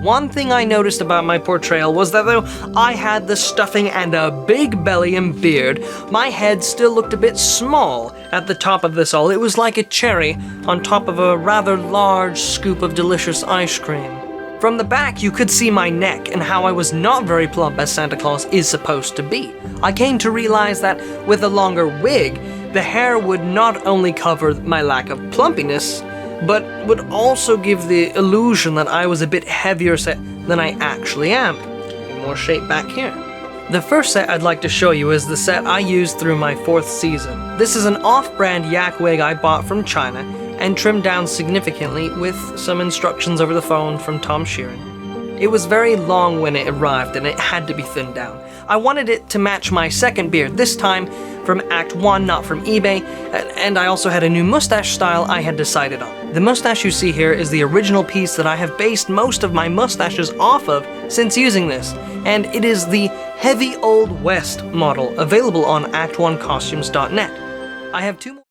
One thing I noticed about my portrayal was that though I had the stuffing and a big belly and beard, my head still looked a bit small at the top of this all. It was like a cherry on top of a rather large scoop of delicious ice cream. From the back, you could see my neck and how I was not very plump as Santa Claus is supposed to be. I came to realize that with a longer wig, the hair would not only cover my lack of plumpiness, but would also give the illusion that I was a bit heavier set than I actually am. More shape back here. The first set I'd like to show you is the set I used through my 4th season. This is an off-brand yak wig I bought from China and trimmed down significantly with some instructions over the phone from Tom Sheeran. It was very long when it arrived and it had to be thinned down. I wanted it to match my second beard, this time from Act 1, not from eBay, and I also had a new mustache style I had decided on. The mustache you see here is the original piece that I have based most of my mustaches off of since using this, and it is the Heavy Old West model available on act1costumes.net. I have 2 more